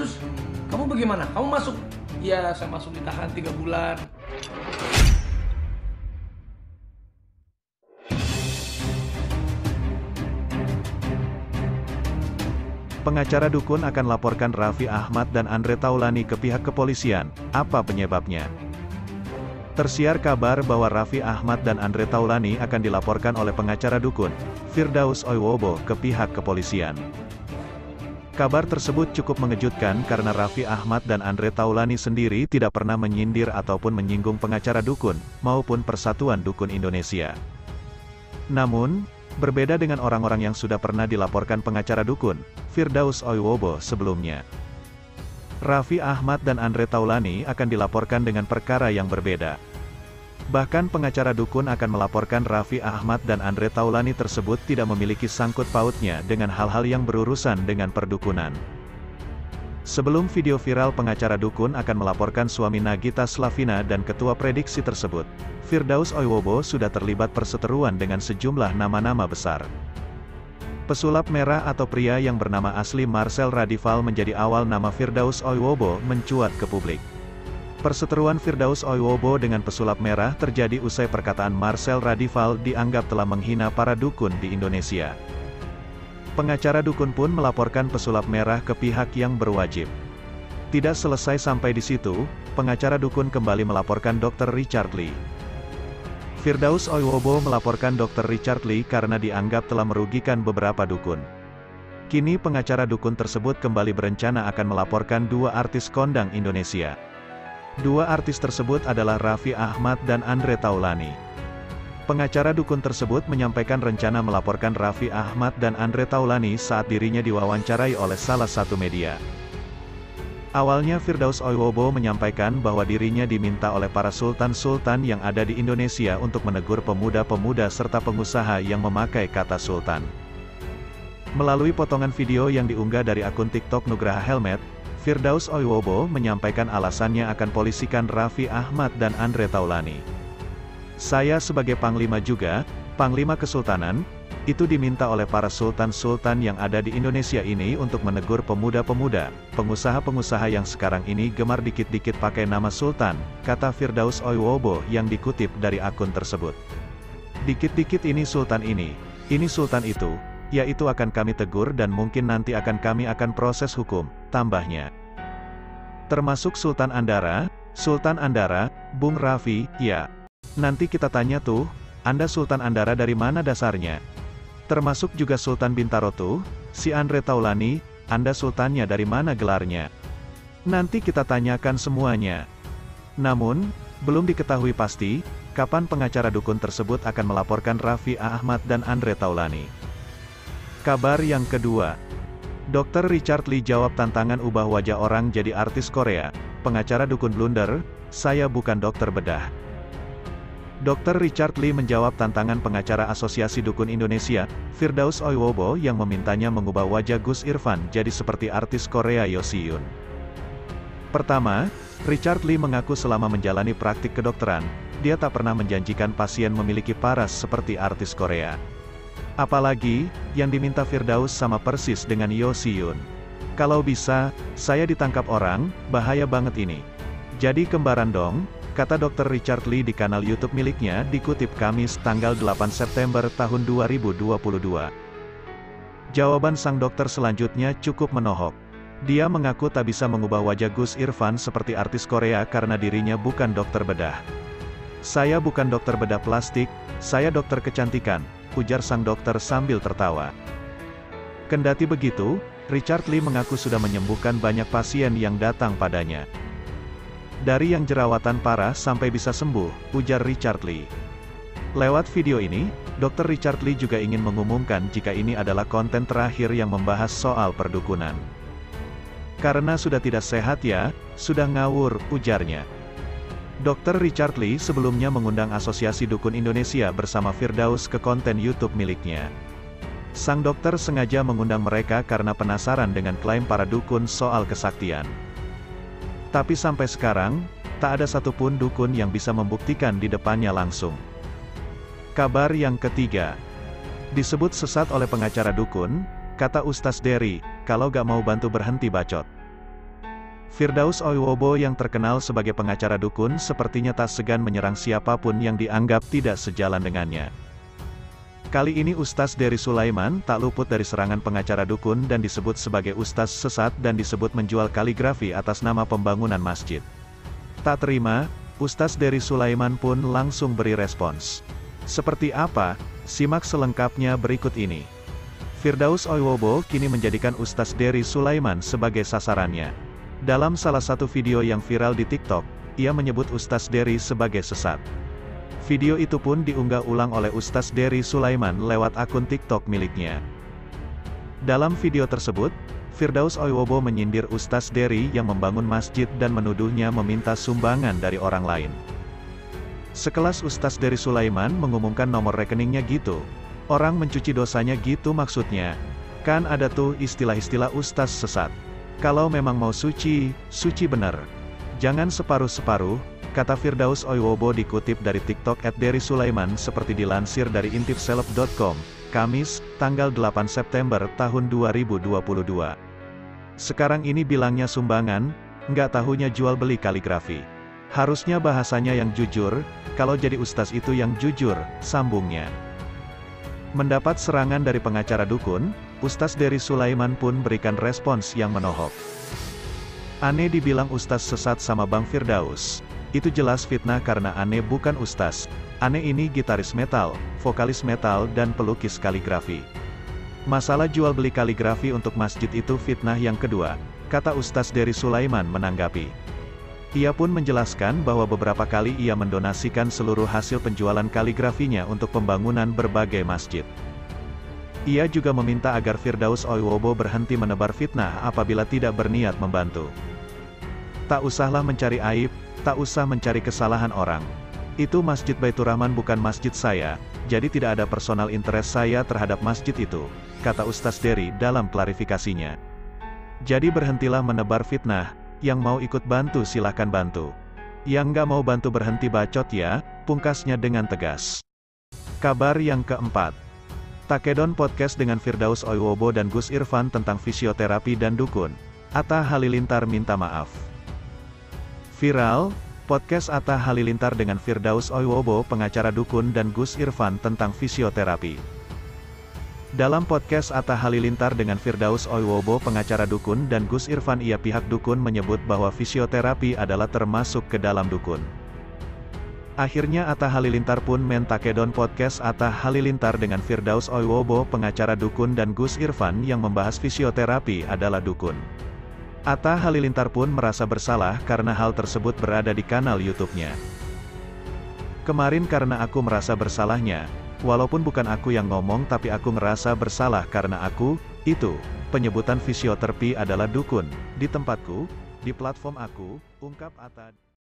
terus kamu bagaimana? Kamu masuk? Iya, saya masuk ditahan 3 bulan. Pengacara dukun akan laporkan Raffi Ahmad dan Andre Taulany ke pihak kepolisian. Apa penyebabnya? Tersiar kabar bahwa Raffi Ahmad dan Andre Taulany akan dilaporkan oleh pengacara dukun, Firdaus Oiwobo, ke pihak kepolisian. Kabar tersebut cukup mengejutkan karena Raffi Ahmad dan Andre Taulany sendiri tidak pernah menyindir ataupun menyinggung pengacara dukun, maupun Persatuan Dukun Indonesia. Namun, berbeda dengan orang-orang yang sudah pernah dilaporkan pengacara dukun, Firdaus Oiwobo sebelumnya. Raffi Ahmad dan Andre Taulany akan dilaporkan dengan perkara yang berbeda. Bahkan pengacara dukun akan melaporkan Raffi Ahmad dan Andre Taulany tersebut tidak memiliki sangkut pautnya dengan hal-hal yang berurusan dengan perdukunan. Sebelum video viral pengacara dukun akan melaporkan suami Nagita Slavina dan ketua prediksi tersebut, Firdaus Oiwobo sudah terlibat perseteruan dengan sejumlah nama-nama besar. Pesulap merah atau pria yang bernama asli Marcel Radival menjadi awal nama Firdaus Oiwobo mencuat ke publik. Perseteruan Firdaus Oiwobo dengan pesulap merah terjadi usai perkataan Marcel Radival dianggap telah menghina para dukun di Indonesia. Pengacara dukun pun melaporkan pesulap merah ke pihak yang berwajib. Tidak selesai sampai di situ, pengacara dukun kembali melaporkan Dr. Richard Lee. Firdaus Oiwobo melaporkan Dr. Richard Lee karena dianggap telah merugikan beberapa dukun. Kini pengacara dukun tersebut kembali berencana akan melaporkan 2 artis kondang Indonesia. 2 artis tersebut adalah Raffi Ahmad dan Andre Taulany. Pengacara dukun tersebut menyampaikan rencana melaporkan Raffi Ahmad dan Andre Taulany saat dirinya diwawancarai oleh salah satu media. Awalnya Firdaus Oiwobo menyampaikan bahwa dirinya diminta oleh para sultan-sultan yang ada di Indonesia untuk menegur pemuda-pemuda serta pengusaha yang memakai kata sultan. Melalui potongan video yang diunggah dari akun TikTok Nugraha Helmet, Firdaus Oiwobo menyampaikan alasannya akan polisikan Raffi Ahmad dan Andre Taulany. Saya sebagai panglima juga, panglima kesultanan, itu diminta oleh para sultan-sultan yang ada di Indonesia ini untuk menegur pemuda-pemuda, pengusaha-pengusaha yang sekarang ini gemar dikit-dikit pakai nama sultan, kata Firdaus Oiwobo yang dikutip dari akun tersebut. Dikit-dikit ini sultan itu, ya itu akan kami tegur dan mungkin nanti kami akan proses hukum, tambahnya. Termasuk Sultan Andara, Bung Raffi, ya. Nanti kita tanya tuh, Anda Sultan Andara dari mana dasarnya? Termasuk juga Sultan Bintaro tuh, si Andre Taulany, Anda sultannya dari mana gelarnya? Nanti kita tanyakan semuanya. Namun, belum diketahui pasti, kapan pengacara dukun tersebut akan melaporkan Raffi Ahmad dan Andre Taulany. Kabar yang kedua. Dr. Richard Lee jawab tantangan ubah wajah orang jadi artis Korea. Pengacara dukun blunder, saya bukan dokter bedah. Dr. Richard Lee menjawab tantangan pengacara Asosiasi Dukun Indonesia, Firdaus Oiwobo yang memintanya mengubah wajah Gus Irfan jadi seperti artis Korea Yo Si-yoon. Pertama, Richard Lee mengaku selama menjalani praktik kedokteran, dia tak pernah menjanjikan pasien memiliki paras seperti artis Korea. Apalagi, yang diminta Firdaus sama persis dengan Yo Si-yoon. Kalau bisa, saya ditangkap orang, bahaya banget ini. Jadi kembaran dong, kata Dr. Richard Lee di kanal YouTube miliknya dikutip Kamis tanggal 8 September tahun 2022. Jawaban sang dokter selanjutnya cukup menohok. Dia mengaku tak bisa mengubah wajah Gus Irfan seperti artis Korea karena dirinya bukan dokter bedah. Saya bukan dokter bedah plastik, saya dokter kecantikan, ujar sang dokter sambil tertawa. Kendati begitu, Richard Lee mengaku sudah menyembuhkan banyak pasien yang datang padanya. Dari yang jerawatan parah sampai bisa sembuh, ujar Richard Lee. Lewat video ini, Dr. Richard Lee juga ingin mengumumkan jika ini adalah konten terakhir yang membahas soal perdukunan. Karena sudah tidak sehat ya, sudah ngawur, ujarnya. Dr. Richard Lee sebelumnya mengundang Asosiasi Dukun Indonesia bersama Firdaus ke konten YouTube miliknya. Sang dokter sengaja mengundang mereka karena penasaran dengan klaim para dukun soal kesaktian. Tapi sampai sekarang, tak ada satupun dukun yang bisa membuktikan di depannya langsung. Kabar yang ketiga. Disebut sesat oleh pengacara dukun, kata Ustaz Dery, kalau gak mau bantu berhenti bacot. Firdaus Oiwobo yang terkenal sebagai pengacara dukun sepertinya tak segan menyerang siapapun yang dianggap tidak sejalan dengannya. Kali ini Ustaz Dery Sulaiman tak luput dari serangan pengacara dukun dan disebut sebagai ustaz sesat dan disebut menjual kaligrafi atas nama pembangunan masjid. Tak terima, Ustaz Dery Sulaiman pun langsung beri respons. Seperti apa? Simak selengkapnya berikut ini. Firdaus Oiwobo kini menjadikan Ustaz Dery Sulaiman sebagai sasarannya. Dalam salah satu video yang viral di TikTok, ia menyebut Ustaz Dery sebagai sesat. Video itu pun diunggah ulang oleh Ustaz Dery Sulaiman lewat akun TikTok miliknya. Dalam video tersebut, Firdaus Oiwobo menyindir Ustaz Dery yang membangun masjid dan menuduhnya meminta sumbangan dari orang lain. Sekelas Ustaz Dery Sulaiman mengumumkan nomor rekeningnya gitu. Orang mencuci dosanya gitu maksudnya. Kan ada tuh istilah-istilah ustaz sesat. Kalau memang mau suci, suci bener. Jangan separuh-separuh, kata Firdaus Oiwobo dikutip dari TikTok @derysulaiman seperti dilansir dari intipseleb.com, Kamis, tanggal 8 September tahun 2022. Sekarang ini bilangnya sumbangan, nggak tahunya jual beli kaligrafi. Harusnya bahasanya yang jujur, kalau jadi ustaz itu yang jujur, sambungnya. Mendapat serangan dari pengacara dukun, Ustaz Dery Sulaiman pun berikan respons yang menohok. Aneh dibilang ustaz sesat sama Bang Firdaus. Itu jelas fitnah karena Aneh bukan ustaz. Aneh ini gitaris metal, vokalis metal dan pelukis kaligrafi. Masalah jual beli kaligrafi untuk masjid itu fitnah yang kedua, kata Ustaz Dery Sulaiman menanggapi. Ia pun menjelaskan bahwa beberapa kali ia mendonasikan seluruh hasil penjualan kaligrafinya untuk pembangunan berbagai masjid. Ia juga meminta agar Firdaus Oiwobo berhenti menebar fitnah apabila tidak berniat membantu. Tak usahlah mencari aib, tak usah mencari kesalahan orang. Itu Masjid Baitur Rahman bukan masjid saya, jadi tidak ada personal interest saya terhadap masjid itu, kata Ustaz Dery dalam klarifikasinya. Jadi berhentilah menebar fitnah, yang mau ikut bantu silahkan bantu. Yang nggak mau bantu berhenti bacot ya, pungkasnya dengan tegas. Kabar yang keempat. Takedon Podcast dengan Firdaus Oiwobo dan Gus Irfan tentang fisioterapi dan dukun. Atta Halilintar minta maaf. Viral, podcast Atta Halilintar dengan Firdaus Oiwobo pengacara dukun dan Gus Irfan tentang fisioterapi. Dalam podcast Atta Halilintar dengan Firdaus Oiwobo pengacara dukun dan Gus Irfan pihak dukun menyebut bahwa fisioterapi adalah termasuk ke dalam dukun. Akhirnya Atta Halilintar pun mentakedon podcast Atta Halilintar dengan Firdaus Oiwobo pengacara dukun dan Gus Irfan yang membahas fisioterapi adalah dukun. Atta Halilintar pun merasa bersalah karena hal tersebut berada di kanal YouTube-nya. Kemarin karena aku merasa bersalahnya, walaupun bukan aku yang ngomong tapi aku ngerasa bersalah karena aku, itu, penyebutan fisioterapi adalah dukun, di tempatku, di platform aku, ungkap Atta.